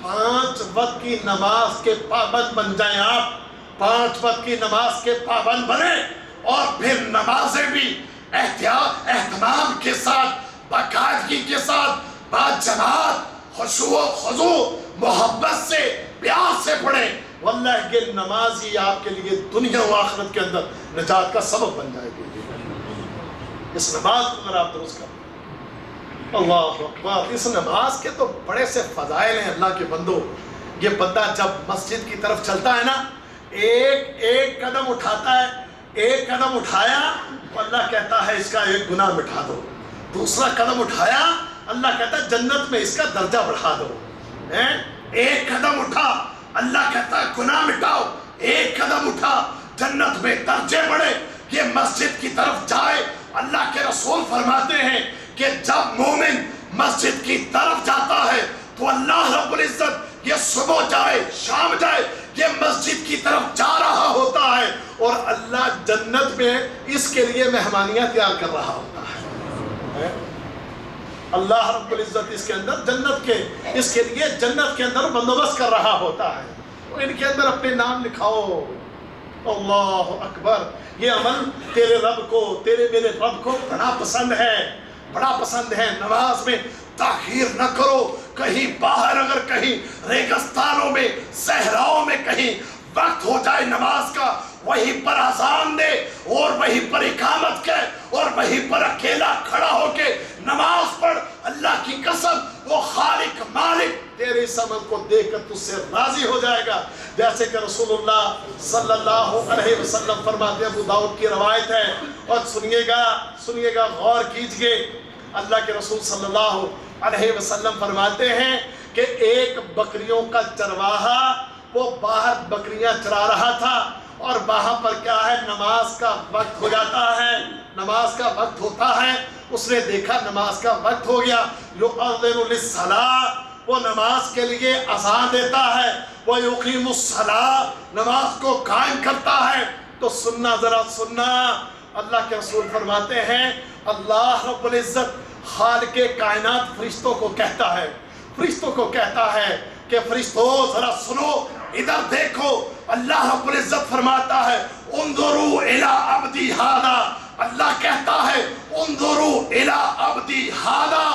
5 وقت کی نماز کے پابند بن جائیں آپ، 5 وقت کی نماز کے پابند بنیں، اور پھر نمازیں بھی احتیاط اہتمام کے ساتھ، باقاعدگی کے ساتھ، باجماعت، خشوع و خضوع، محبت سے، پیار سے پڑھیں. واللہ یہ نماز ہی آپ کے لیے دنیا و آخرت کے اندر نجات کا سبب بن جائے گی. اس نماز کو اگر آپ درست کریں. اللہ اکبر. اس نماز کے تو بڑے سے فضائل ہیں اللہ کے بندو. یہ بندہ جب مسجد کی طرف چلتا ہے نا، ایک قدم اٹھاتا ہے، ایک قدم اٹھایا تو اللہ کہتا ہے اس کا ایک گناہ مٹا دو. دوسرا قدم اٹھایا، اللہ کہتا ہے جنت میں اس کا درجہ بڑھا دو. ایک قدم اٹھا، اللہ کہتا ہے گناہ مٹاؤ. ایک قدم اٹھا، جنت میں درجے بڑھے. یہ مسجد کی طرف جائے. اللہ کے رسول فرماتے ہیں کہ جب مومن مسجد کی طرف جاتا ہے تو اللہ رب العزت، یہ صبح جائے شام جائے، یہ مسجد کی طرف جا رہا ہوتا ہے، اور اللہ جنت میں اس کے لیے مہمانیاں تیار کر رہا ہوتا ہے. اللہ رب العزت اس کے اندر اس کے لیے جنت کے اندر بندوبست کر رہا ہوتا ہے. ان کے اندر اپنے نام لکھاؤ. اللہ اکبر. یہ عمل تیرے رب کو، تیرے میرے رب کو بڑا پسند ہے. نماز میں تاخیر نہ کرو. کہیں باہر اگر کہیں ریگستانوں میں، صحراؤں میں کہیں وقت ہو جائے نماز کا وہیں پر اذان دے اور وہیں پر اقامت کے اور وہیں پر اکیلا کھڑا ہو کے نماز پڑھ. اللہ کی قسم وہ خالق مالک تیرے اس عمل کو دیکھ کر تجھ سے راضی ہو جائے گا. جیسے کہ رسول اللہ صلی اللہ علیہ وسلم فرماتے ہیں, ابو داؤد کی روایت ہے, اور سنیے گا غور کیجئے. اللہ کے رسول صلی اللہ علیہ وسلم فرماتے ہیں کہ ایک بکریوں کا چرواہا وہ باہر بکریاں چرا رہا تھا, اور وہاں پر کیا ہے, نماز کا وقت ہو جاتا ہے, نماز کا وقت ہوتا ہے. اس نے دیکھا نماز کا وقت ہو گیا, یؤذن للصلاۃ, وہ نماز کے لیے اذان دیتا ہے, ویقیم الصلاۃ, نماز کو قائم کرتا ہے. تو سننا, ذرا سننا, اللہ کے رسول فرماتے ہیں اللہ رب العزت خالق کائنات فرشتوں کو کہتا ہے کہ فرشتوں ذرا سنو, ادھر دیکھو. اللہ رب العزت فرماتا ہے انظروا الی عبدی ھذا, اللہ کہتا ہے انظروا الی عبدی ھذا,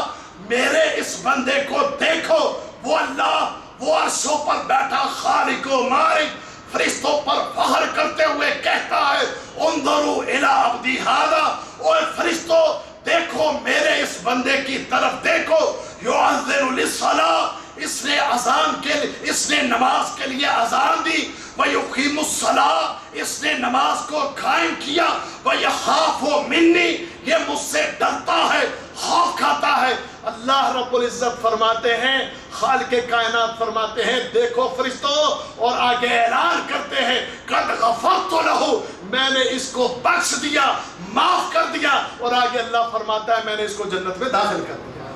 میرے اس بندے کو دیکھو. وہ اللہ وہ عرشوں پر بیٹھا خالق و مالک فرشتوں پر فخر کرتے ہوئے کہتا ہے انظروا الی عبدی ھذا, اور فرشتوں دیکھو میرے اس بندے کی طرف دیکھو. یؤذن للصلاۃ, اس نے نماز کے لیے اذان دی. وَيُقِيمُ الصَّلَاةَ, اس نے نماز کو قائم کیا. وَيَخَافُ مِنِّي, یہ مجھ سے ڈرتا ہے, خوف کھاتا ہے. اللہ رب العزت فرماتے ہیں, خالق کائنات فرماتے ہیں دیکھو فرشتوں, اور آگے اعلان کرتے ہیں قَدْ غَفَرْتُ لَهُ, میں نے اس کو بخش دیا, معاف کر دیا. اور آگے اللہ فرماتا ہے میں نے اس کو جنت میں داخل کر دیا,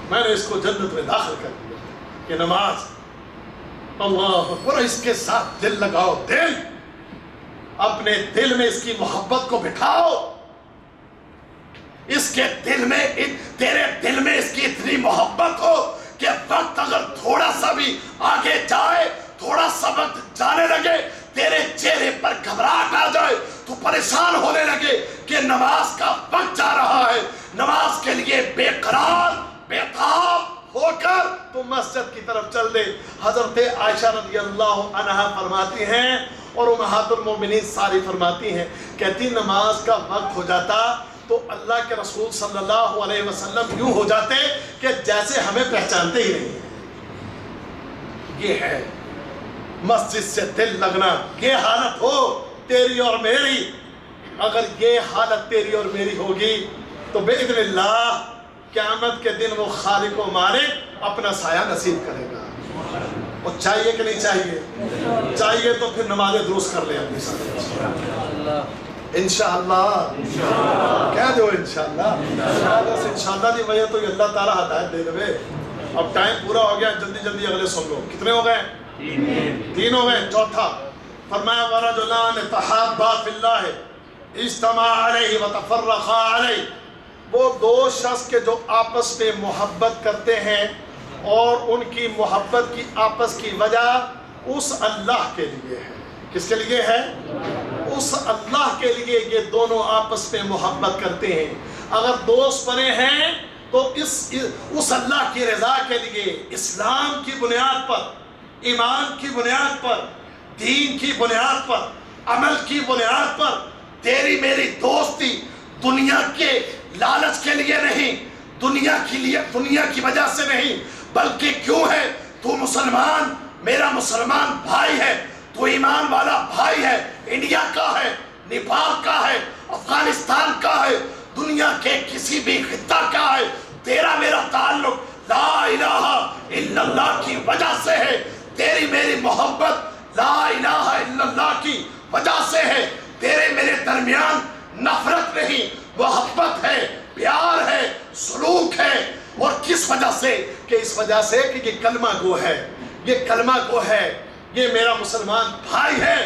میں نے اس کو جنت میں داخل کر دیا. یہ نماز اللہ اکبر, اس کے ساتھ دل لگاؤ, دل اپنے دل میں اس کی محبت کو بٹھاؤ. اس کے دل میں, تیرے دل میں اس کی اتنی محبت ہو کہ وقت اگر تھوڑا سا بھی آگے جائے, تھوڑا سا وقت جانے لگے, تیرے چہرے پر گھبراہٹ آ جائے, تو پریشان ہونے لگے کہ نماز کا وقت جا رہا ہے. نماز کے لیے بے قرار بیتاب ہو کر تو مسجد کی طرف چل دے. حضرت عائشہ رضی اللہ عنہا فرماتی ہیں, اور امہات المومنین ساری فرماتی ہیں, کہتی نماز کا وقت ہو جاتا تو اللہ کے رسول صلی اللہ علیہ وسلم یوں ہو جاتے کہ جیسے ہمیں پہچانتے ہی نہیں. یہ ہے مسجد سے دل لگنا. یہ حالت ہو تیری اور میری, اگر یہ حالت تیری اور میری ہوگی تو باذن اللہ قیامت کے دن وہ خالق و مالک اپنا سایہ نصیب کرے گا. اور چاہیے کہ نہیں چاہیے؟ چاہیے تو پھر نماز درست کر لیں اپنی ساتھ انشاءاللہ. کہہ دو انشاءاللہ. انشاءاللہ دی وجہ تو اللہ تعالیٰ ہدایت دے دے. اب ٹائم پورا ہو گیا, جلدی اگلے سن لو. کتنے ہو گئے؟ 3 ہو گئے. چوتھا فرمایا وَرَجُلَانِ تَحَابَّا فِي اللَّهِ اجْتَمَعَا عَلَيْهِ وَتَفَرَّقَا عَلَيْهِ, وہ دو شخص کے جو آپس میں محبت کرتے ہیں اور ان کی محبت کی آپس کی وجہ اس اللہ کے لیے ہے. کس کے لیے ہے؟ اس اللہ کے لیے یہ دونوں آپس میں محبت کرتے ہیں. اگر دوست بنے ہیں تو اس اللہ کی رضا کے لیے اسلام کی بنیاد پر, ایمان کی بنیاد پر, دین کی بنیاد پر, عمل کی بنیاد پر تیری میری دوستی دنیا کے لالچ کے لیے نہیں, دنیا کی وجہ سے نہیں, بلکہ کیوں ہے تو مسلمان, میرا مسلمان بھائی ہے, تو ایمان والا بھائی ہے, انڈیا کا ہے, نیپال کا ہے, افغانستان کا ہے, دنیا کے کسی بھی خطہ کا ہے, تیرا میرا تعلق لا الہ الا اللہ کی وجہ سے ہے. تیری میری محبت لا الہ الا اللہ کی وجہ سے ہے. تیرے میرے درمیان نفرت نہیں, محبت ہے, پیار ہے, سلوک ہے. اور کس وجہ سے؟ کہ اس وجہ سے کہ یہ کلمہ گو ہے, یہ کلمہ گو ہے, یہ میرا مسلمان بھائی ہے.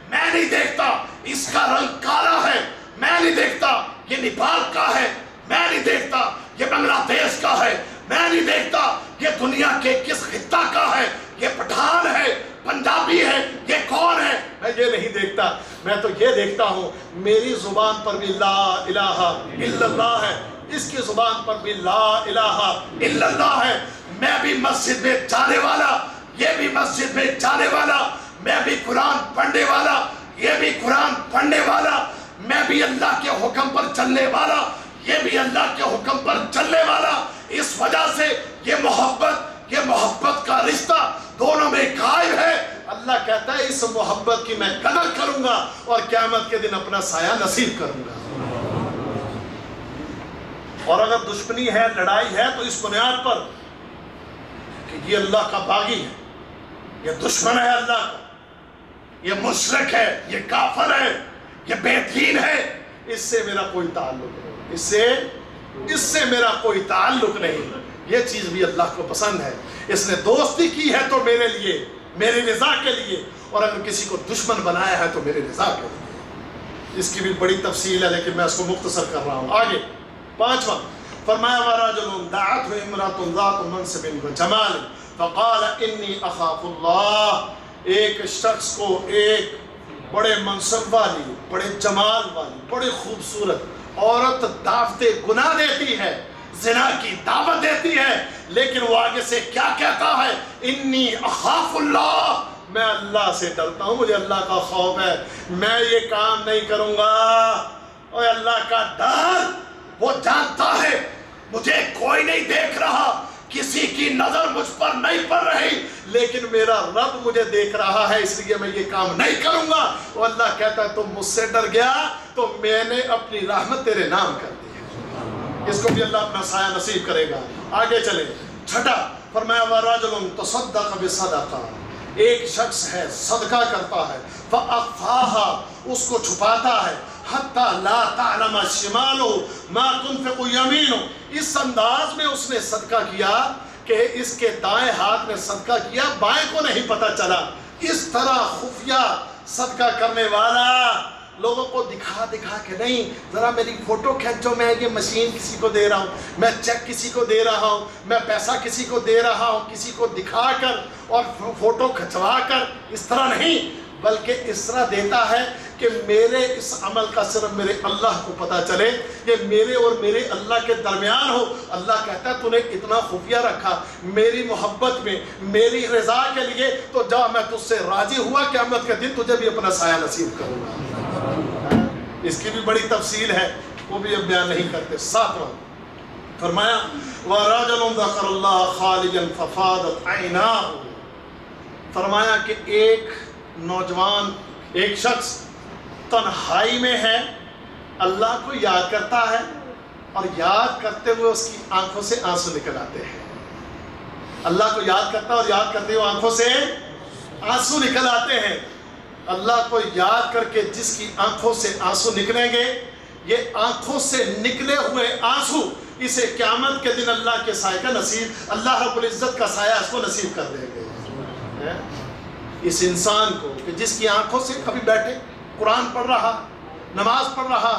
میں نہیں دیکھتا اس کا رنگ کالا ہے, میں نہیں دیکھتا یہ نیپال کا ہے, میں نہیں دیکھتا یہ بنگلہ دیش کا ہے, میں نہیں دیکھتا یہ دنیا کے کس خطہ کا ہے, یہ پٹھان ہے, پنجابی ہے, یہ کون ہے, میں یہ نہیں دیکھتا. میں تو یہ دیکھتا ہوں میری زبان پر بھی لا الہ الا اللہ ہے, اس کی زبان پر بھی لا الہ الا اللہ ہے. میں بھی مسجد میں جانے والا, یہ بھی مسجد میں جانے والا, میں بھی قرآن پڑھنے والا، یہ بھی قرآن پڑھنے والا، میں بھی اللہ کے حکم پر چلنے والا، یہ بھی اللہ کے حکم پر چلنے والا۔ اس وجہ سے یہ محبت کا رشتہ دونوں میں قائم ہے۔ اللہ کہتا ہے اس محبت کی میں قدر کروں گا اور قیامت کے دن اپنا سایہ نصیب کروں گا۔ اور اگر دشمنی ہے، لڑائی ہے، تو اس بنیاد پر کہ یہ اللہ کا باغی ہے، یہ دشمن ہے اللہ کا، یہ مشرک ہے، یہ کافر ہے، یہ بے دین ہے، اس سے میرا کوئی تعلق نہیں، اس سے میرا کوئی تعلق نہیں۔ یہ چیز بھی اللہ کو پسند ہے۔ اس نے دوستی کی ہے تو میرے لیے، میری رضا کے لیے، اور اگر کسی کو دشمن بنایا ہے تو میری رضا کے لیے۔ اس کی بھی بڑی تفصیل ہے لیکن میں اس کو مختصر کر رہا ہوں۔ آگے 5واں فرمایا وَرَجُلٌ دَعَتْهُ امْرَأَةٌ ذَاتُ مَنْصِبٍ وَجَمَالٍ فَقَالَ إِنِّي أَخَافُ اللَّهَ۔ ایک شخص کو ایک بڑے منصب والی، بڑے جمال والی، بڑے خوبصورت عورت دعوت گناہ دیتی ہے، زنا کی دعوت دیتی ہے، لیکن وہ آگے سے کیا کہتا ہے؟ انی اخاف اللہ، میں اللہ سے ڈرتا ہوں، مجھے اللہ کا خوف ہے، میں یہ کام نہیں کروں گا۔ اور اللہ کا ڈر، وہ جانتا ہے مجھے کوئی نہیں دیکھ رہا، کسی کی نظر مجھ پر نہیں پڑ رہی، لیکن میرا رب مجھے دیکھ رہا ہے، اس لیے میں یہ کام نہیں کروں گا۔ اور اللہ کہتا ہے تم مجھ سے ڈر گیا تو میں نے اپنی رحمت تیرے نام کر دی۔ اس کو بھی اللہ اپنا سایہ نصیب کرے گا۔ آگے چلیں 6 فرمایا وَرَجُلٌ تَصَدَّقَ بِصَدَقَةٍ، ایک شخص ہے صدقہ کرتا ہے، فَأَخْفَاهَا، اس کو چھپاتا ہے، حَتَّى لَا تَعْلَمَ شِمَالُهُ مَا تُنْفِقُ يَمِينُهُ، اس انداز میں اس نے صدقہ کیا کہ اس کے دائیں ہاتھ میں صدقہ کیا، بائیں کو نہیں پتہ چلا۔ اس طرح خفیہ صدقہ کرنے والا، لوگوں کو دکھا کے نہیں، ذرا میری فوٹو کھینچو، میں یہ مشین کسی کو دے رہا ہوں، میں چیک کسی کو دے رہا ہوں، میں پیسہ کسی کو دے رہا ہوں، کسی کو دکھا کر اور فوٹو کھنچوا کر، اس طرح نہیں، بلکہ اس طرح دیتا ہے کہ میرے اس عمل کا صرف میرے اللہ کو پتہ چلے، یہ میرے اور میرے اللہ کے درمیان ہو۔ اللہ کہتا ہے تو نے اتنا خفیہ رکھا میری محبت میں، میری رضا کے لیے، تو جا میں تجھ سے راضی ہوا، قیامت کے دن تجھے بھی اپنا سایہ نصیب کروں گا۔ اس کی بھی بڑی تفصیل ہے، وہ بھی اب بیان نہیں کرتے۔ 7واں فرمایا وَرَجُلٌ ذَكَرَ اللَّهَ خَالِيًا فَفَاضَتْ عَيْنَاهُ، فرمایا کہ ایک نوجوان، ایک شخص تنہائی میں ہے، اللہ کو یاد کرتا ہے، اور یاد کرتے ہوئے اس کی آنکھوں سے آنسو نکل آتے ہیں۔ اللہ کو یاد کرتا اور یاد کرتے ہوئے آنکھوں سے آنسو نکل آتے ہیں۔ اللہ کو یاد کر کے جس کی آنکھوں سے آنسو نکلیں گے، یہ آنکھوں سے نکلے ہوئے آنسو اسے قیامت کے دن اللہ کے سائے کا نصیب، اللہ رب العزت کا سایہ اس کو نصیب کر دیں گے۔ اس انسان کو کہ جس کی آنکھوں سے کبھی بیٹھے قرآن پڑھ رہا، نماز پڑھ رہا،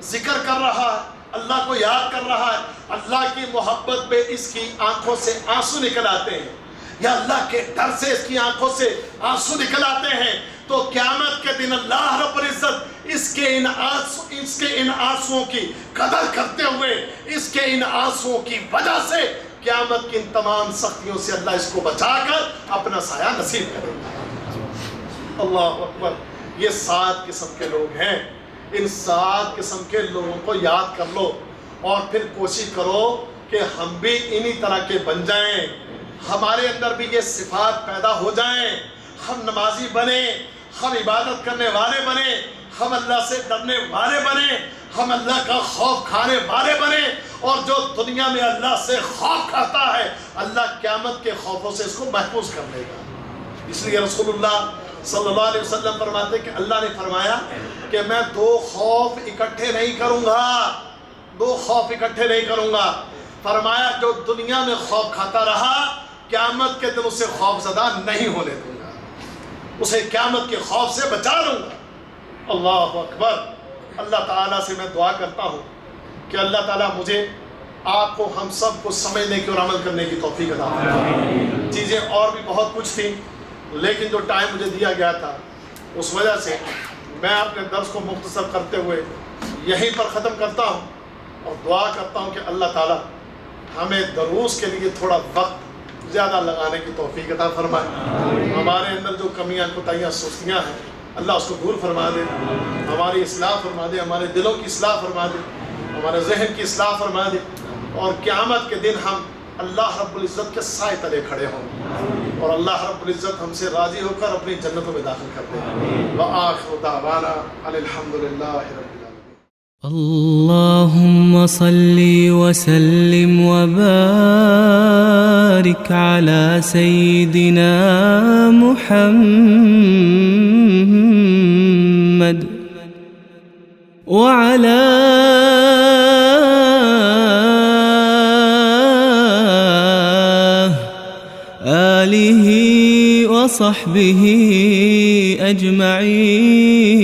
ذکر کر رہا ہے، اللہ کو یاد کر رہا ہے، اللہ کی محبت پہ اس کی آنکھوں سے آنسو نکل آتے ہیں، یا اللہ کے ڈر سے اس کی آنکھوں سے آنسو نکل آتے ہیں، تو قیامت کے دن اللہ رب العزت اس کے ان آنسوؤں کی قدر کرتے ہوئے، اس کے ان آنسوؤں کی وجہ سے قیامت کی ان تمام سختیوں سے اللہ اس کو بچا کر اپنا سایہ نصیب کرے گا۔ اللہ اکبر۔ یہ 7 قسم کے لوگ ہیں، ان 7 قسم کے لوگوں کو یاد کر لو اور پھر کوشش کرو کہ ہم بھی انہی طرح کے بن جائیں، ہمارے اندر بھی یہ صفات پیدا ہو جائیں، ہم نمازی بنیں، ہم عبادت کرنے والے بنیں، ہم اللہ سے ڈرنے والے بنیں، ہم اللہ کا خوف کھانے والے بنیں، اور جو دنیا میں اللہ سے خوف کھاتا ہے اللہ قیامت کے خوفوں سے اس کو محفوظ کر لے گا۔ اس لیے رسول اللہ صلی اللہ علیہ وسلم فرماتے کہ اللہ نے فرمایا کہ میں 2 خوف اکٹھے نہیں کروں گا، 2 خوف اکٹھے نہیں کروں گا۔ فرمایا جو دنیا میں خوف کھاتا رہا، قیامت کے دن اسے خوف زدہ نہیں ہونے دوں گا، اسے قیامت کے خوف سے بچا لوں گا۔ اللہ اکبر۔ اللہ تعالیٰ سے میں دعا کرتا ہوں کہ اللہ تعالیٰ مجھے، آپ کو، ہم سب کو سمجھنے کی اور عمل کرنے کی توفیق عطا فرمائے۔ چیزیں اور بھی بہت کچھ تھیں، لیکن جو ٹائم مجھے دیا گیا تھا اس وجہ سے میں اپنے درس کو مختصر کرتے ہوئے یہیں پر ختم کرتا ہوں، اور دعا کرتا ہوں کہ اللہ تعالیٰ ہمیں دروس کے لیے تھوڑا وقت زیادہ لگانے کی توفیق عطا فرمائے. ہمارے اندر جو کمیاں کوتاہیاں سستیاں ہیں اللہ اس کو دور فرما دے. ہماری اصلاح فرما دے, ہمارے دلوں کی اصلاح فرما دے, ہمارے ذہن کی اصلاح فرما دے, اور قیامت کے دن ہم اللہ رب العزت کے سائے تلے کھڑے ہوں اور اللہ رب العزت ہم سے راضی ہو کر اپنی جنتوں میں داخل کر دے. وآخر دعوانا ان الحمد للہ رب العالمین. اللهم صل وسلم وبارك على سيدنا محمد وعلى آله وصحبه أجمعين.